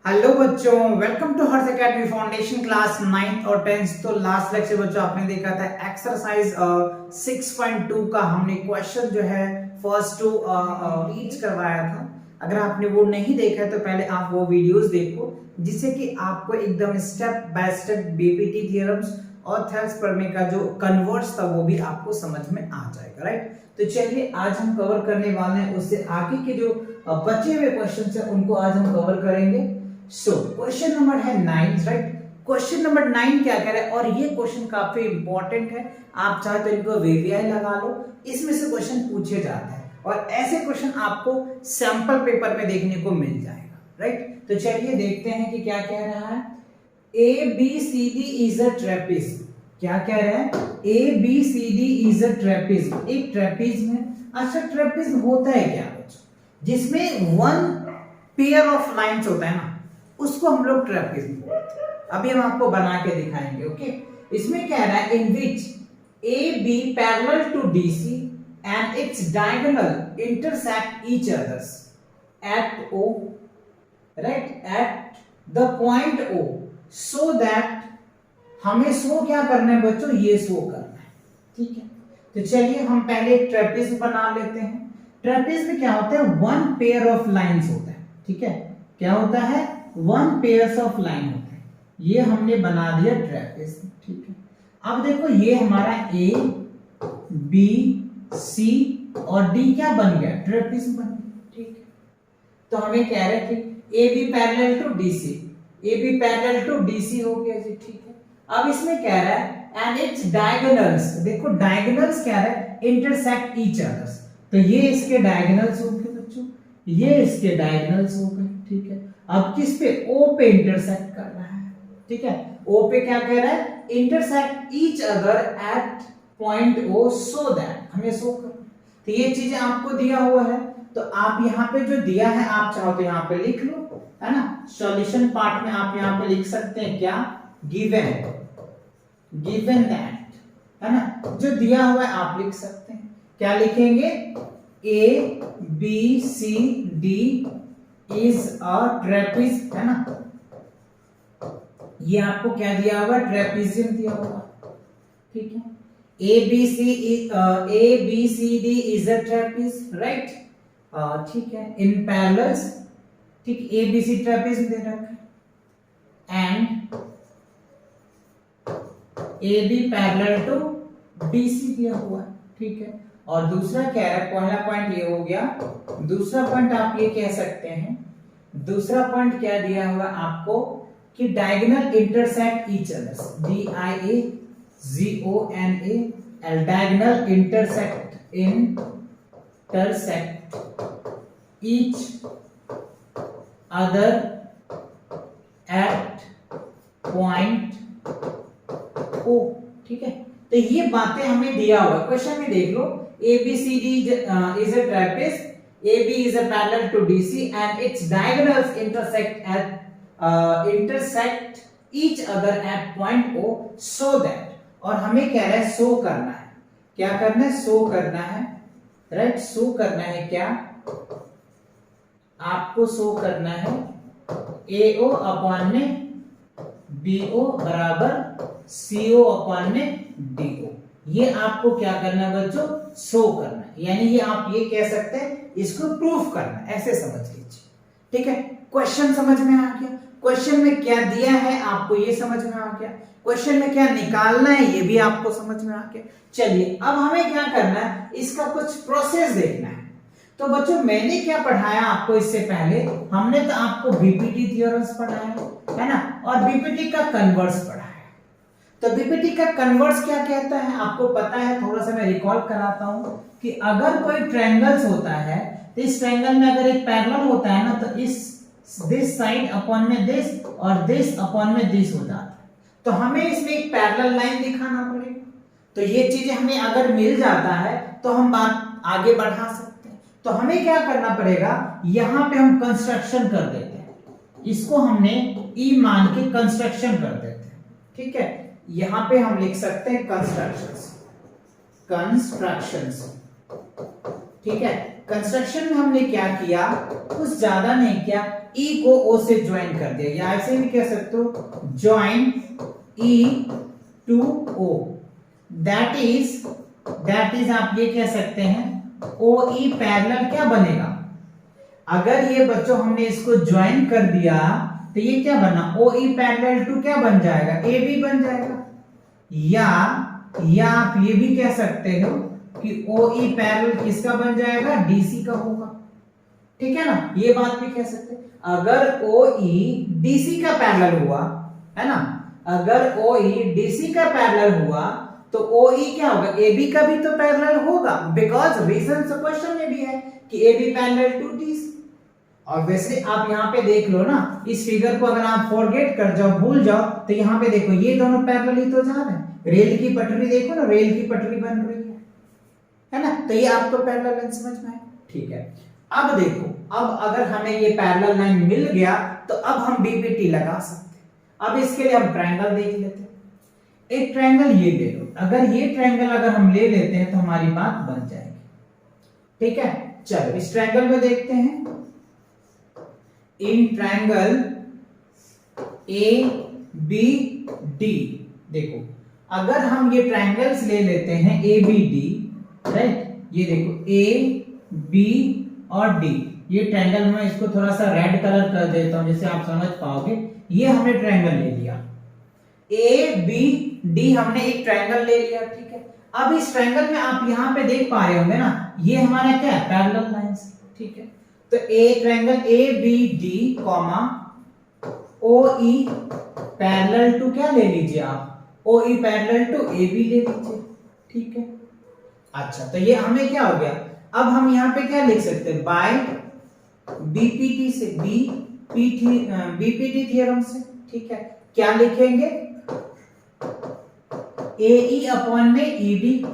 Hello बच्चों, welcome to Harsh academy foundation class 9th और 10th। तो लास्ट लेक्चर बच्चों आपने देखा था एक्सरसाइज 6.2 का हमने क्वेश्चन जो है फर्स्ट टू रीच करवाया था। अगर आपने वो नहीं देखा है तो पहले आप वो वीडियोस देखो, जिससे कि आपको एकदम step by step BPT theorems और थेरेम्स पढ़ने का जो कन्वर्ट्स था वो भी आपको समझ में आ जाएगा, राइट। तो चलिए आज हम कवर करने वाले हैं उससे आगे के जो बचे हुए क्वेश्चंस हैं उनको आज हम कवर करेंगे। सो क्वेश्चन नंबर है 9, राइट। क्वेश्चन नंबर 9 क्या कह रहा है, और ये क्वेश्चन काफी इंपॉर्टेंट है। आप चाहे तो इनको वीवीआई लगा लो, इसमें से क्वेश्चन पूछे जाते हैं और ऐसे क्वेश्चन आपको सैंपल पेपर में देखने को मिल जाएगा, राइट। तो चलिए देखते हैं कि क्या कह रहा है। A B C D is a trapezium. क्या कह रहा है, A B C D is a trapezium, एक ट्रेपेजियम है। अच्छा, ट्रेपेजियम होता है क्या बच्चों, जिसमें वन पेयर ऑफ लाइंस होता है ना, उसको हम लोग ट्रेपेजियम बोलते हैं। अभी हम आपको बना के दिखाएंगे, ओके। इसमें कह रहा है in which A B parallel to DC and its diagonal intersect each others at O, right, at the point O, so that हमें शो क्या करना है बच्चों, ये शो करना है, ठीक है। तो चलिए हम पहले एक ट्रेपेजियम बना लेते हैं। ट्रेपेजियम में क्या होता है, वन पेयर ऑफ लाइंस होता है, ठीक है। क्या होता है, वन पेयर्स ऑफ लाइन होते हैं। ये हमने बना दिया ट्रेपेजियम, ठीक है। अब देखो ये हमारा ए बी सी और डी क्या बन गया, ट्रेपेजियम बन गया, ठीक है। तो हमें कह रहे हैं कि A B parallel to DC, A B parallel to DC हो गया जी, ठीक है। अब इसमें कह रहा है एंड इट्स डायगोनल्स, देखो डायगोनल्स क्या है, इंटरसेक्ट ईच अदर्स। तो ये इसके डायगोनल्स हो गए बच्चों, ये इसके डायगोनल्स हो गए, ठीक है। अब किस पे, ओ पे इंटरसेक्ट कर रहा है, ठीक है। ओ पे क्या कह रहा है, intersect each other at point O, so that हमें शो करना। तो ये चीजें आपको दिया हुआ है, तो आप यहाँ पे जो दिया है आप चाहो तो यहाँ पे लिख लो, है ना। सॉल्यूशन पार्ट में आप यहाँ पे लिख सकते हैं क्या, गिवन, गिवन दैट, है ना। जो दिया हुआ है आप लिख सकते हैं, क्या लिखेंगे, A B C D is a trapezium, है ना। ये आपको क्या दिया हुआ, ट्रेपेजियम दिया हुआ, ठीक है। A B C D is a trapezium, right, ठीक है, इन पैरेलल्स, ठीक, ए बी सी ट्रेपेजियम दे रखा है and A B parallel to D C दिया हुआ है, ठीक है। और दूसरा कह रहा है, पहला पॉइंट ये हो गया, दूसरा पॉइंट आप ये कह सकते हैं, दूसरा पॉइंट क्या दिया हुआ आपको कि diagonal intersect each others, D I A G O N A L, diagonal intersect each other at point O, ठीक है। तो ये बातें हमें दिया हुआ क्वेश्चन में, देख लो, A B C D is a trapezium, A B is a parallel to DC and its diagonals intersect each other at point O, so that, और हमें कह रहा है शो करना है, क्या करना है, शो करना है, राइट। शो करना है क्या, आपको शो करना है ए ओ अपॉन में बी ओ बराबर सी ओ अपॉन में डी ओ। ये आपको क्या करना है बच्चों, शो करना है, यानी ये आप ये कह सकते हैं इसको प्रूफ करना है, ऐसे समझ लीजिए, ठीक है। क्वेश्चन समझ में आ गया, क्वेश्चन में क्या दिया है आपको ये समझ में आ गया, क्वेश्चन में क्या निकालना है ये भी आपको समझ में आ गया। चलिए अब हमें क्या करना है, इसका कुछ प्रोसेस देखना है। तो बच्चों मैंने क्या पढ़ाया आपको इससे पहले, हमने तो आपको बीपीटी थ्योरम्स पढ़ाया है ना, और बीपीटी का कन्वर्स पढ़ाया। तो बीपीटी का कन्वर्स क्या कहता है आपको पता है, थोड़ा सा मैं रिकॉल कराता हूं कि अगर कोई ट्रायंगल्स होता है तो इस ट्रायंगल में अगर एक पैरेलल होता है ना, तो इस दिस साइड अपॉन में दिस और दिस अपॉन में दिस हो जाता है। तो हमें इसमें एक पैरेलल लाइन दिखाना पड़ेगा। तो ये चीजें हमें अगर मिल जाता है तो हम बात आगे बढ़ा सकते हैं। तो हमें क्या करना पड़ेगा, यहां पे हम कंस्ट्रक्शन कर देते हैं, इसको हमने ई मान के कंस्ट्रक्शन कर देते हैं, ठीक है। यहां पे हम लिख सकते हैं कंस्ट्रक्शंस, ठीक है। कंस्ट्रक्शन में हमने क्या किया, कुछ ज्यादा नहीं किया, ई को ओ से ज्वाइन कर दिया, या ऐसे भी कह सकते हो join E to O, that is आप ये कह सकते हैं ओ ई पैरेलल क्या बनेगा, अगर ये बच्चों हमने इसको ज्वाइन कर दिया तो ये क्या बना, ओ ई पैरेलल टू क्या बन जाएगा, ए बी बन जाएगा, या आप ये भी कह सकते हो कि ओ ई पैरेलल किसका बन जाएगा, डीसी का होगा, ठीक है ना, ये बात भी कह सकते हैं। अगर ओ ई डीसी का पैरेलल हुआ है ना, अगर ओ ई डीसी का पैरेलल हुआ तो ओ ई क्या होगा, ए बी का भी तो पैरेलल होगा, बिकॉज रीजन क्वेश्चन में भी है कि A B parallel to DC. और वैसे आप यहाँ पे देख लो ना, इस फिगर को अगर आप फॉरगेट कर जाओ, भूल जाओ, तो यहाँ पे देखो ये दोनों पैरेलल ही तो जा रहे हैं, रेल की पटरी देखो ना, रेल की पटरी बन रही है ना, तो ये आपको पैरेलल लाइन समझ में आए, ठीक है। अब देखो, अब अगर हमें ये पैरेलल लाइन मिल गया तो अब हम बीपीटी लगा सकते हैं। अब इसके लिए हम ट्रायंगल देख लेते हैं, एक ट्रायंगल ये ले लो, अगर ये ट्रायंगल अगर हम ले लेते हैं तो हमारी बात बन जाएगी, ठीक है। चलो इस ट्रायंगल में देखते हैं, in triangle A B D, देखो अगर हम ये ट्रायंगल्स ले लेते हैं ए बी डी, राइट, ये देखो ए बी और डी, ये ट्रायंगल में इसको थोड़ा सा रेड कलर कर देता हूं जिससे आप समझ पाओगे, ये हमने ट्रायंगल ले लिया, ए बी डी हमने एक ट्रायंगल ले लिया, ठीक है। अब इस ट्रायंगल में आप यहां पे देख पा रहे होंगे ना, ये हमारा क्या है, पैरेलल लाइंस, ठीक है। तो a triangle A B D comma O E parallel to क्या ले लीजिए आप, O E parallel to A B ले लीजिए, ठीक है। अच्छा, तो ये हमें क्या हो गया, अब हम यहाँ पे क्या लिख सकते हैं, बाय बीपीटी से, बीपीटी थ्योरम से, ठीक है। क्या लिखेंगे, ए ई अपॉन में ई डी,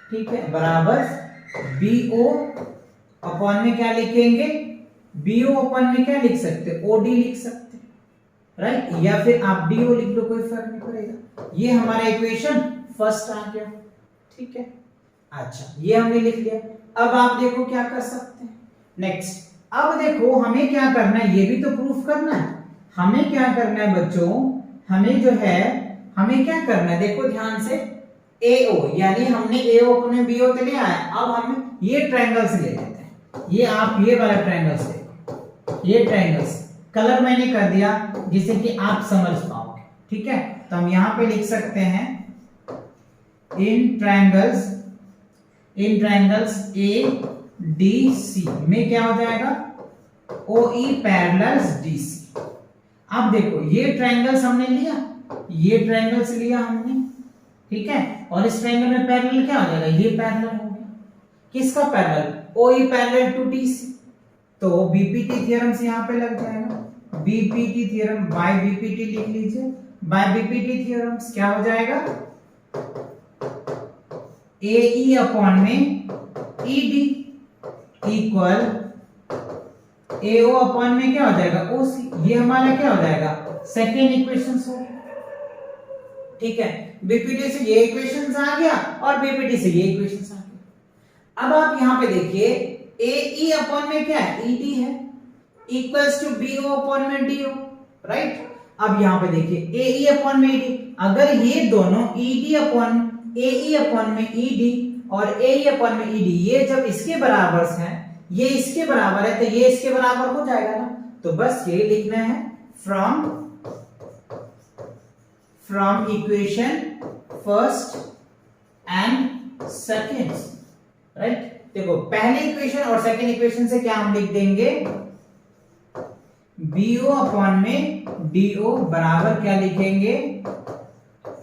ठीक है, बराबर बी ओ अपॉन में क्या लिखेंगे, बी ओ अपॉन में क्या लिख सकते, ओ डी लिख सकते, राइट, या फिर आप डी ओ लिख लो, कोई फर्क नहीं पड़ेगा। ये हमारा इक्वेशन फर्स्ट आ गया, ठीक है। अच्छा, ये हमने लिख लिया। अब आप देखो क्या कर सकते हैं, नेक्स्ट अब देखो हमें क्या करना है, ये भी तो प्रूफ करना है, हमें क्या करना है बच्चों, हमें जो है हमें क्या करना है, देखो ध्यान से, AO यानी हमने AO अपने BO तो लिया है, अब हम ये ट्रायंगल्स ले लेते हैं, ये आप ये वाला ट्रायंगल्स देखो, ये ट्रायंगल्स कलर मैंने कर दिया जिससे कि आप समझ पाओगे, ठीक है। तो हम यहां पे लिख सकते हैं इन ट्रायंगल्स ADC में क्या हो जाएगा, OE पैरेलल्स DC। अब देखो ये ट्रायंगल्स हमने लिया, ये ट्रायंगल्स लिया हमने, ठीक है, और इस ट्रायंगल में पैरेलल क्या हो जाएगा, ये पैरेलल हो गया, किसका parallel, OE parallel to DC, तो बीपीटी थ्योरम से यहां पे लग जाएगा, बीपीटी थ्योरम बाय बीपीटी लिख लीजिए, बाय बीपीटी थ्योरम्स क्या हो जाएगा, AE अपॉन में ED इक्वल AO अपॉन में क्या हो जाएगा, OC, ये हमारा क्या हो जाएगा, सेकेंड इक्वेशन हो गया, ठीक है। बीपीटी से ये इक्वेशंस आ गया और बीपीटी से ये इक्वेशंस आ गया। अब आप यहां पे देखिए AE अपॉन में क्या है, ED है, इक्वल्स टू BO अपॉन में DO, राइट। अब यहां पे देखिए AE अपॉन में ED, अगर ये दोनों AE अपॉन में ED और AE अपॉन में ED ये जब इसके बराबर हैं, ये इसके बराबर है, तो ये इसके बराबर हो जाएगा ना, तो बस ये लिखना है from equation first and second, right. देखो पहले इक्वेशन और सेकेंड इक्वेशन से क्या हम लिख देंगे, BO अपॉन में DO बराबर क्या लिखेंगे,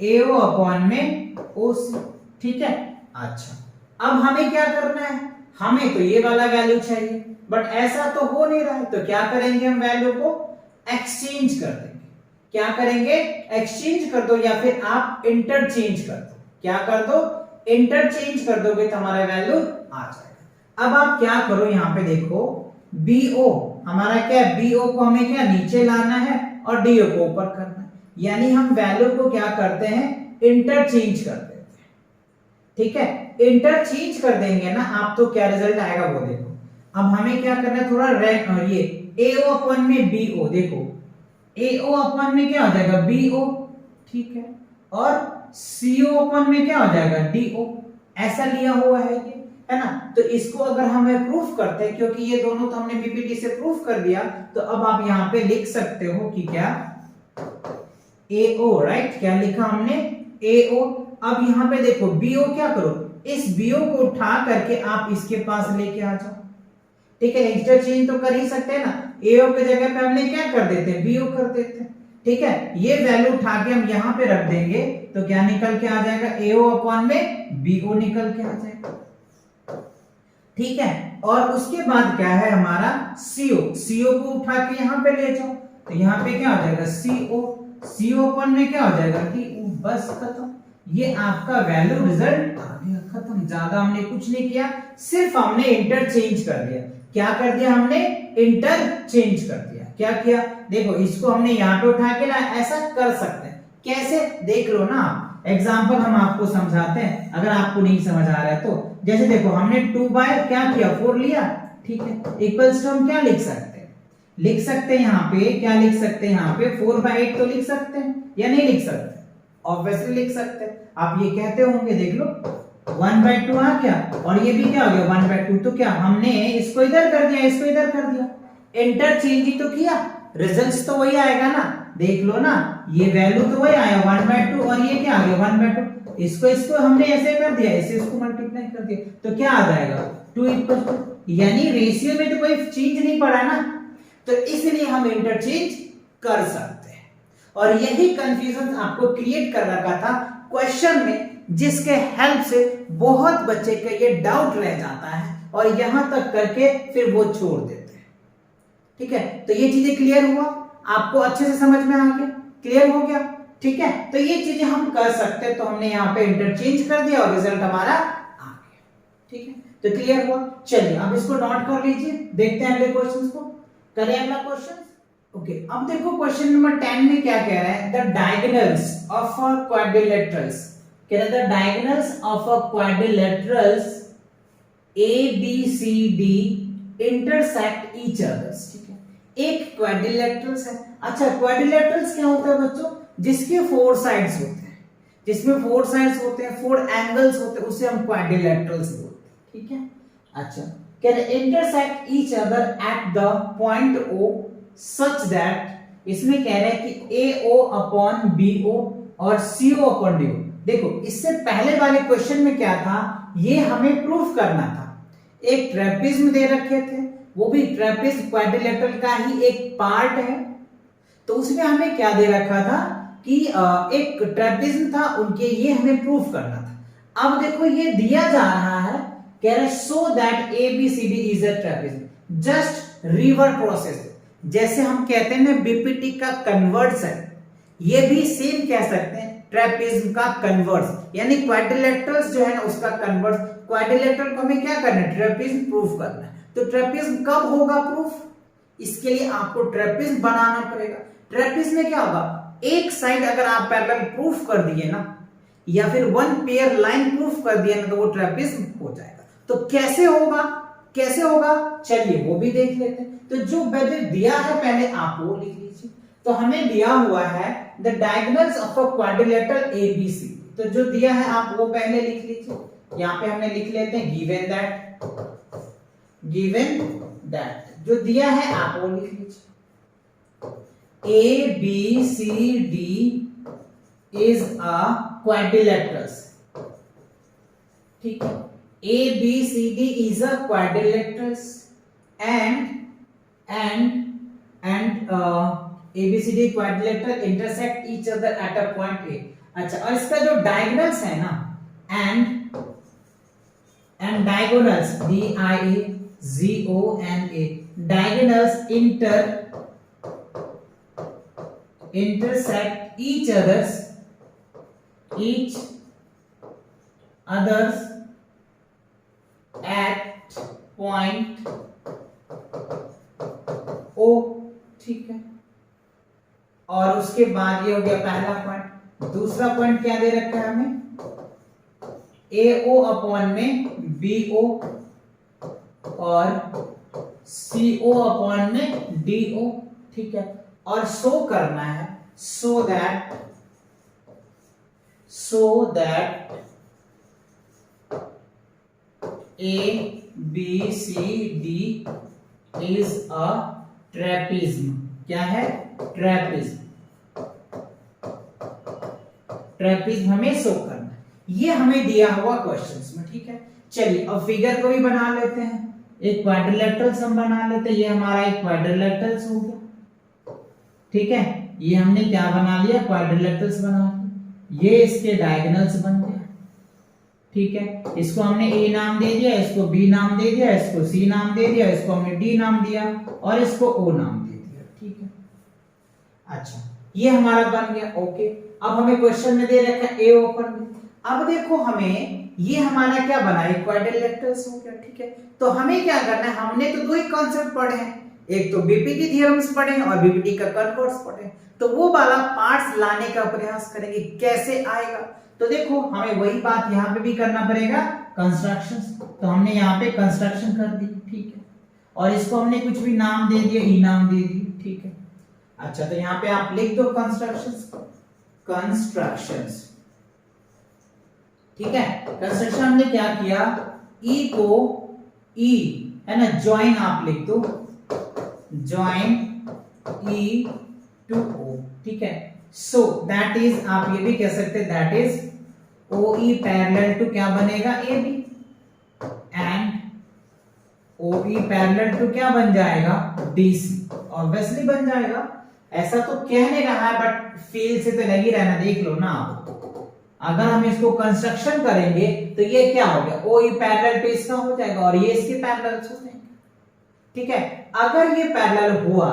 AO अपॉन में OC, ठीक है। अच्छा, अब हमें क्या करना है, हमें तो ये वाला वैल्यू चाहिए, बट ऐसा तो हो नहीं रहा है, तो क्या करेंगे, हम वैल्यू को एक्सचेंज कर देंगे, क्या करेंगे, एक्सचेंज कर दो, या फिर आप इंटरचेंज कर दो, क्या कर दो, इंटरचेंज कर दोगे तो हमारा वैल्यू आ जाएगा। अब आप क्या करो, यहां पे देखो BO हमारा क्या है, BO को हमें क्या नीचे लाना है और DO को ऊपर करना है, यानी हम वैल्यू को क्या करते हैं, इंटरचेंज कर देते हैं, ठीक है। इंटरचेंज कर देंगे ना आप तो क्या रिजल्ट आएगा वो देखो। अब हमें क्या करना है, थोड़ा ये AO अपन में BO, देखो AO अपन में क्या हो जाएगा BO, ठीक है, और CO अपन में क्या हो जाएगा DO, ऐसा लिया हुआ है ये, है ना। तो इसको अगर हमें प्रूफ करते हैं, क्योंकि ये दोनों तो हमने पीपीटी से प्रूफ कर दिया, तो अब आप यहाँ पे लिख सकते हो कि क्या AO, राइट, क्या लिखा हमने AO। अब यहाँ पे देखो BO, क्या करो इस BO को उठा करके आप इसके पास लेके आ जाओ, ठीक है, इंटरचेंज तो कर ही सकते हैं ना, AO की जगह पे हमने क्या कर देते हैं BO कर देते हैं, ठीक है। ये वैल्यू उठा के हम यहाँ पे रख देंगे तो क्या निकल के आ जाएगा AO अपॉन में BO निकल के आ जाएगा, ठीक है। और उसके बाद क्या है हमारा CO को उठा के यहाँ पे ले जाओ तो यहाँ पे क्या हो जाएगा CO अपन में क्या हो जाएगा कि बस खत्म, ये आपका वैल्यू रिजल्ट आ गया, खत्म। ज्यादा हमने कुछ नहीं किया, सिर्फ हमने इंटरचेंज कर दिया। क्या कर दिया हमने, इंटरचेंज कर दिया। क्या किया, देखो इसको हमने यहाँ पे उठा के ना, ऐसा कर सकते हैं, कैसे देख लो ना आप, एग्जाम्पल हम आपको समझाते हैं अगर आपको नहीं समझ आ रहा है तो। जैसे देखो हमने 2 बाय क्या किया 4 लिया, ठीक है, इक्वल्स टू हम क्या लिख सकते हैं, यहाँ पे क्या लिख सकते हैं, यहाँ पे 4/8 तो लिख सकते हैं या नहीं लिख सकते, ऑब्वियसली लिख सकते हैं। आप ये कहते होंगे देख लो 1/2 आ गया और ये भी क्या हो गया 1/2, तो क्या हमने इसको इधर कर दिया, इसको इधर कर दिया, इंटरचेंज ही तो किया, रिजल्ट्स तो वही आएगा ना, देख लो ना, ये वैल्यू तो वही आया 1/2 और ये क्या आ गया 1/2, इसको हमने ऐसे कर दिया, ऐसे इसको मल्टीप्लाई कर दिया, तो क्या आ जाएगा 2, यानी रेशियो में तो कोई चेंज नहीं पड़ा ना, तो इसलिए हम इंटरचेंज कर सकते हैं। और यही कंफ्यूजन आपको क्रिएट कर रखा था क्वेश्चन में, जिसके हेल्प से बहुत बच्चे का ये डाउट रह जाता है और यहां तक करके फिर वो छोड़ देते हैं, ठीक है। तो ये चीजें क्लियर हुआ, आपको अच्छे से समझ में आ गया, क्लियर हो गया, ठीक है। तो ये चीजें हम कर सकते हैं, तो हमने यहाँ पे इंटरचेंज कर दिया और रिजल्ट हमारा आ गया, ठीक है। तो क्लियर हुआ, चलिए अब इसको नोट कर लीजिए, देखते हैं अगले क्वेश्चन को, करें अगला क्वेश्चन। ओके, अब देखो क्वेश्चन नंबर 10 में क्या कह रहा है, the diagonals of a quadrilaterals, कह रहा है the diagonals of a quadrilaterals ABCD intersect each others, ठीक है। एक क्वाड्रिलेटरल्स है, अच्छा क्वाड्रिलेटरल्स क्या होता है बच्चों, जिसके 4 साइड्स होते हैं, जिसमें 4 साइड्स होते हैं, 4 एंगल्स होते हैं, उसे हम क्वाड्रिलेटरल्स बोलते हैं, ठीक है। अच्छा, can intersect each other at the point O such that, इसमें कह रहे हैं कि AO upon BO और CO upon DO। देखो इससे पहले वाले क्वेश्चन में क्या था, ये हमें प्रूफ करना था, एक ट्रेपेजिज्म दे रखे थे, वो भी ट्रेपेज क्वाड्रिलेटरल का ही एक पार्ट है, तो उसमें हमें क्या दे रखा था कि एक ट्रेपेजिज्म था उनके, ये हमें प्रूफ करना था। अब देखो ये दिया जा रहा है, कह रहे so that ABCD is a trapezium, just reverse process, जैसे हम कहते हैं ना बीपीटी का कन्वर्स है, ये भी सेम कह सकते हैं ट्रेपेजिज्म का कन्वर्स, यानी क्वाड्रिलेटरल्स जो है ना उसका कन्वर्स। क्वाड्रिलेटरल को हमें क्या करना है, ट्रेपेजिज्म प्रूफ करना है, तो ट्रेपेजिज्म कब होगा प्रूफ, इसके लिए आपको ट्रेपेजिज्म बनाना पड़ेगा। ट्रेपेजिज्म में क्या होगा, एक साइड अगर आप पैरेलल प्रूफ कर दिए ना, या फिर वन पेयर लाइन प्रूफ कर दिया ना, तो वो ट्रेपेजिज्म हो जाएगा। तो कैसे होगा, कैसे होगा, चलिए वो भी देख लेते हैं। तो जो वैल्यू दिया है पहले आप वो लिख लीजिए, तो हमें दिया हुआ है the diagonals of a quadrilateral ABC, तो जो दिया है आप वो पहले लिख लीजिए, यहाँ पे हमने लिख लेते हैं गिवन दैट जो दिया है आप वो लिख लीजिए, ABCD is a quadrilaterals, ठीक है, ABCD is a quadrilaterals and ABCD quadrilateral intersect each other at a point A। अच्छा, और इसका जो डायगोनल्स है ना, and diagonals DIAGONA diagonals intersect each others at point O, ठीक है। और उसके बाद ये हो गया पहला पॉइंट, दूसरा पॉइंट क्या दे रखा है हमें, AO अपॉन में BO और CO अपॉन में DO, ठीक है। और शो करना है so that ABCD is a trapezium। क्या है? ट्रेपीज। ट्रेपीज हमें शो करना है, ये हमें दिया हुआ क्वेश्चंस में, ठीक है। चलिए अब फिगर को भी बना लेते हैं, एक क्वाड्रिलेटरल हम बना लेते हैं। ये हमारा एक क्वाड्रिलेटरल हो गया, ठीक है। ये हमने क्या बना लिया? क्वाड्रिलेटरल्स बना लिया। ये इसके डायगोनल्स बन गए, ठीक है। इसको हमने A नाम दे दिया, इसको B नाम दे दिया, इसको C नाम दे दिया, इसको हमने D नाम दिया और इसको O नाम दे दिया, ठीक है। अच्छा, ये हमारा बन गया, ओके। अब हमें क्वेश्चन में दे रखा है A ओपन में। अब देखो हमें ये हमारा क्या बना है? क्वाड्रिलेटरल्स हो गया, ठीक है। तो हमें क्या करना है? हमने तो दो ही कॉन्सेप्ट पढ़े हैं, एक तो बीपीटी थ्योरम्स पढ़े हैं और बीपीटी का कन्वर्स पढ़े हैं। तो वो वाला पार्ट्स लाने का प्रयास करेंगे, कैसे आएगा। तो देखो हमें वही बात यहाँ पे भी करना पड़ेगा, कंस्ट्रक्शंस। तो हमने यहाँ पे कंस्ट्रक्शन कर दी, ठीक है। और इसको हमने कुछ भी नाम दे दिया, ई नाम दे दिया, ठीक है। अच्छा, तो यहाँ पे आप लिख दो कंस्ट्रक्शंस, ठीक है। कंस्ट्रक्शन हमने क्या किया? ई को ई है ना, ज्वाइन आप लिख दो, ज्वाइन ई टू ओ, ठीक है। सो दैट इज, आप ये भी कह सकते हैं that is O E parallel to क्या बनेगा? A B. And O E parallel to क्या बन जाएगा? D C. ऑब्वियसली बन जाएगा, ऐसा तो कहने रहा है बट फील से तो लगी रहना, देख लो ना आप। अगर हम इसको कंस्ट्रक्शन करेंगे तो ये क्या हो गया? ओ ई पैरेलल टू इसका हो जाएगा और ये इसके पैरेलल हो जाएंगे, ठीक है। अगर ये पैरेलल हुआ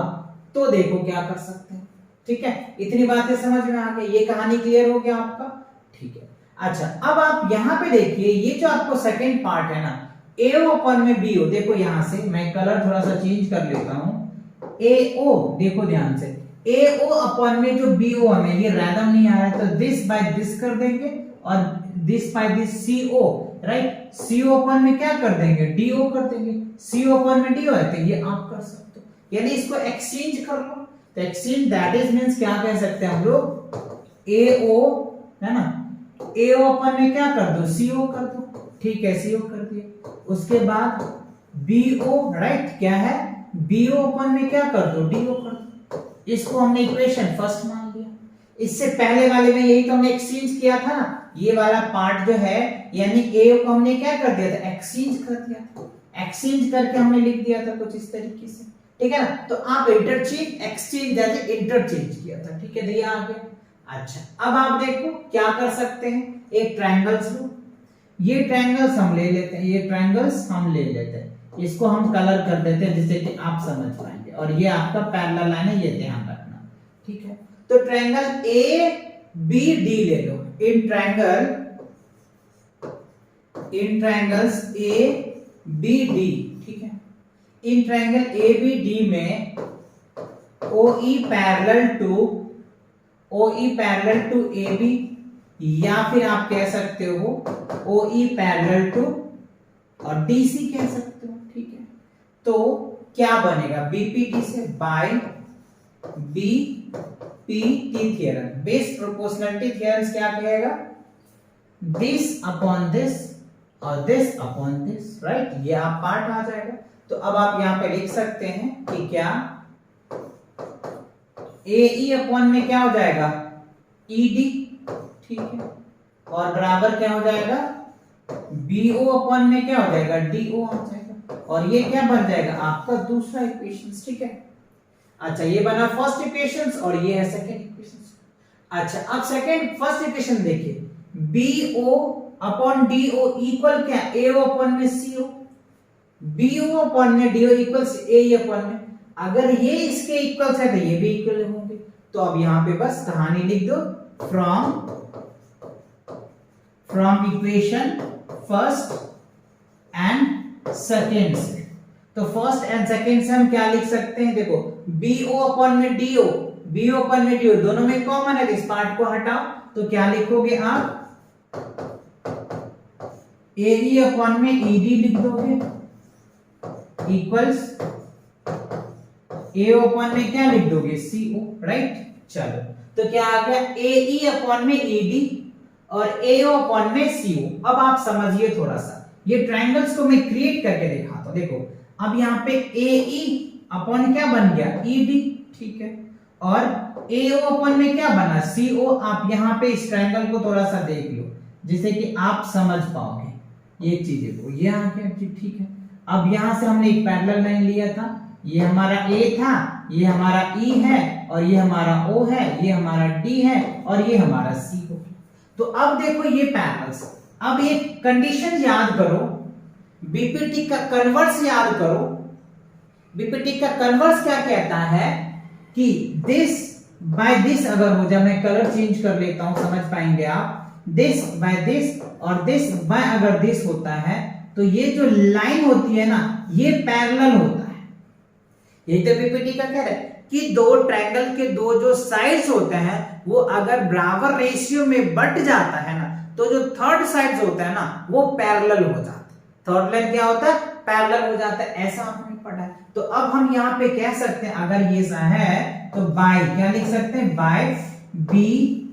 तो देखो क्या कर सकते हैं, ठीक है। इतनी बातें समझ में आ गई, ये कहानी क्लियर हो गया आपका, ठीक है। अच्छा, अब आप यहाँ पे देखिए, ये जो आपको सेकंड पार्ट है ना, AO अपन में BO, देखो यहां से मैं कलर थोड़ा सा चेंज कर लेता हूं। AO देखो ध्यान से, AO अपन में जो BO हमें ये रैंडम नहीं आ रहा है, तो दिस बाय दिस कर देंगे और this by this CO, right. CO अपन में क्या कर देंगे? DO कर देंगे। CO अपन में DO है, तो ये आप कर सकते हो, यानी इसको एक्सचेंज कर लो। तो एक्सचेंज दैट इज मींस क्या कह सकते हैं हम लोग? AO है ना, AO अपन में क्या कर दो? CO कर दो, ठीक है। CO कर दिया, उसके बाद BO, राइट, क्या है? BO अपन में क्या कर दो? DO कर दो। इसको हमने इक्वेशन फर्स्ट मान लिया। इससे पहले वाले में यही तो हमने एक्सचेंज किया था ना, ये वाला पार्ट जो है, यानी AO को हमने क्या कर दिया था? एक्सचेंज कर दिया था। एक्सचेंज करके हमने लिख दिया था कुछ इस तरीके से, ठीक है ना। तो आप इंटरचेंज, एक्सचेंज जैसे इंटरचेंज किया था, ठीक है। ये आ गया। अच्छा, अब आप देखो क्या कर सकते हैं, एक ट्रायंगल्स लो। ये ट्रायंगल्स हम ले लेते हैं, ये ट्रायंगल्स हम ले लेते हैं, इसको हम कलर कर देते हैं जिससे कि आप समझ पाएंगे। और ये आपका पैरेलल लाइन है, ये ध्यान रखना, ठीक है। तो ट्रायंगल ABD ले लो। इन ट्रायंगल्स ABD, ठीक है। इन ट्रायंगल ABD में OE पैरेलल टू AB, या फिर आप कह सकते हो OE पैरेलल टू और DC कह सकते हो, ठीक है। तो क्या बनेगा? BPT से by BPT theorem, base proportionality theorem क्या कहेगा? दिस अपॉन दिस और दिस अपॉन दिस, राइट। ये आप पार्ट आ जाएगा। तो अब आप यहां पे लिख सकते हैं कि क्या AE अपॉन में क्या हो जाएगा? ED, ठीक है। और बराबर क्या हो जाएगा? BO अपॉन में क्या हो जाएगा? DO आ जाएगा। और ये क्या बन जाएगा? आपका दूसरा इक्वेशन, ठीक है। अच्छा, ये बना फर्स्ट इक्वेशन और ये है सेकंड इक्वेशन। अच्छा, अब सेकंड फर्स्ट इक्वेशन देखिए, BO अपॉन DO इक्वल क्या? AO अपॉन में CO, BO अपॉन में DO इक्वल्स AE अपॉन में। अगर ये इसके इक्वल्स है तो ये भी इक्वल होंगे। तो अब यहां पे बस कहानी लिख दो, from equation first and second से। तो फर्स्ट एंड सेकेंड से हम क्या लिख सकते हैं? देखो, BO अपॉन में DO दोनों में कॉमन है, तो इस पार्ट को हटाओ। तो क्या लिखोगे आप? AE अपॉन में ED लिख दोगे इक्वल्स AO अपॉन में क्या लिख दोगे CO, राइट। चलो तो क्या आ गया AE अपॉन में ED और AO अपॉन में CO। अब आप समझिए थोड़ा सा, ये ट्रायंगल्स को मैं क्रिएट करके दिखाता हूं। देखो अब यहाँ पे AE अपॉन क्या बन गया ED, ठीक है, और AO अपॉन में क्या बना CO। आप यहाँ पे इस ट्रायंगल को थोड़ा सा देख लो जिससे कि आप समझ पाओगे ये चीजें को। ये आ गया, ठीक है। अब यहां से हमने एक पैरेलल लाइन लिया था, ये हमारा A था, ये हमारा E है, और ये हमारा O है, ये हमारा D है, और ये हमारा C हो गया। तो अब देखो ये पैरेलल्स, अब ये कंडीशन याद करो, बीपीटी का कन्वर्स याद करो। बीपीटी का कन्वर्स क्या कहता है कि दिस बाय दिस अगर हो जाए, मैं कलर चेंज कर लेता हूं, समझ पाएंगे आप। दिस बाय दिस और दिस बाय अगर दिस होता है तो ये जो लाइन होती है ना ये पैरेलल होता है। यही तो बीपीटी का कह रहा है कि दो ट्रायंगल के दो जो साइड्स होते हैं वो अगर बराबर रेशियो में बट जाता है ना तो जो थर्ड साइड्स होता है ना वो पैरेलल हो जाता है। थर्ड लाइन क्या होता है, पैरेलल हो जाता है, ऐसा हमने पढ़ा है। तो अब हम यहाँ पे कह सकते हैं अगर ये सा है तो बाय क्या लिख सकते हैं, by BPT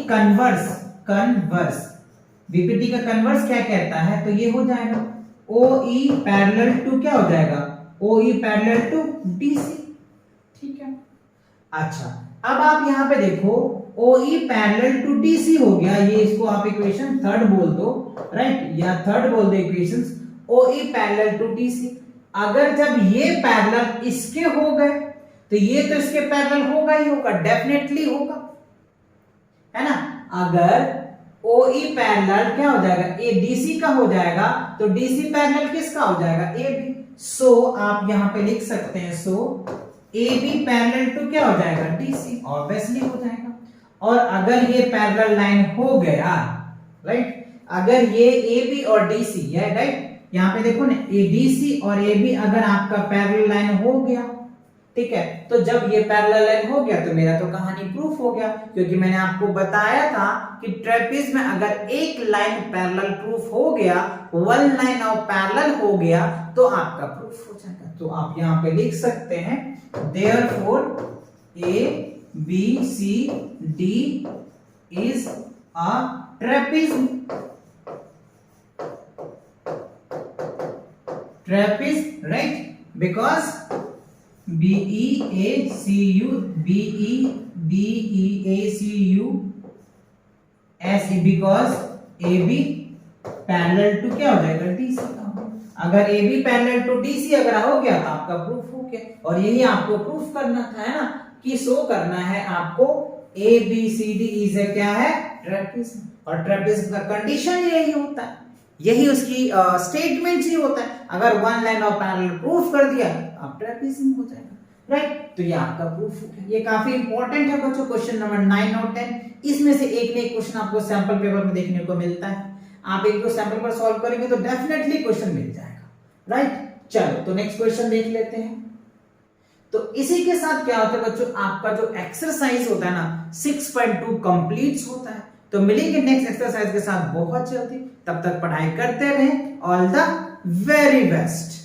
converse. Converse BPT का कन्वर्स क्या कहता है, तो ये हो जाएगा OE पैरेलल टू क्या हो जाएगा, OE पैरेलल टू DC, ठीक है। अच्छा अब आप यहाँ पे देखो OE पैरेलल टू DC हो गया, ये इसको आप इक्वेशन थर्ड बोल दो, राइट, या थर्ड बोल दो equations OE parallel to DC। अगर जब ये पैरेलल इसके हो गए तो ये तो इसके पैरेलल होगा ही होगा, डेफिनेटली होगा, है ना। अगर OE पैरेलल क्या हो जाएगा, ए DC का हो जाएगा तो DC पैरेलल किसका हो जाएगा, AB। सो आप यहां पे लिख सकते हैं सो AB पैरेलल टू क्या हो जाएगा, DC, ऑब्वियसली हो जाएगा। और अगर ये पैरेलल लाइन हो गया, राइट, अगर ये AB और DC है, राइट, यहाँ पे देखो ना ADC और AB अगर आपका पैरेलल लाइन हो गया, ठीक है, तो जब ये पैरेलल लाइन हो गया तो मेरा तो कहानी प्रूफ हो गया, क्योंकि मैंने आपको बताया था कि ट्रेपेज में अगर एक लाइन पैरेलल प्रूफ हो गया, वन लाइन ऑफ पैरेलल हो गया तो आपका प्रूफ हो जाएगा। तो आप यहाँ पे लिख सकते हैं therefore ABCD is a trapeze. Trapeze, right, because BEACU BEDEACU ऐसे बिकॉज AB पैरेलल टू क्या हो जाएगा, DC का। अगर AB पैरेलल टू DC अगर हो गया तो आपका प्रूफ हो गया। और यही आपको प्रूफ करना था, है ना, कि शो करना है आपको ABCD इज क्या है, ट्रेपेज। और ट्रेपेज का कंडीशन यही होता है, यही उसकी स्टेटमेंट ही होता है। अगर one line of parallel proof कर दिया आप ट्रेपेजिज्म हो जाएगा, राइट। तो ये आपका प्रूफ हो गया। ये काफी इंपॉर्टेंट है बच्चों, क्वेश्चन नंबर 9 और 10। इसमें से एक ने एक क्वेश्चन आपको सैंपल पेपर में देखने को मिलता है। आप एक दो सैंपल पर सॉल्व करेंगे तो डेफिनेटली क्वेश्चन मिल जाएगा, राइट। चलो तो नेक्स्ट क्वेश्चन देख लेते हैं। तो इसी के साथ क्या होता है बच्चों, आपका जो एक्सरसाइज होता है ना 6.2 कंप्लीट होता है। तो मिलेंगे नेक्स्ट एक्सरसाइज के साथ बहुत जल्दी, तब तक पढ़ाई करते रहें। All the very best.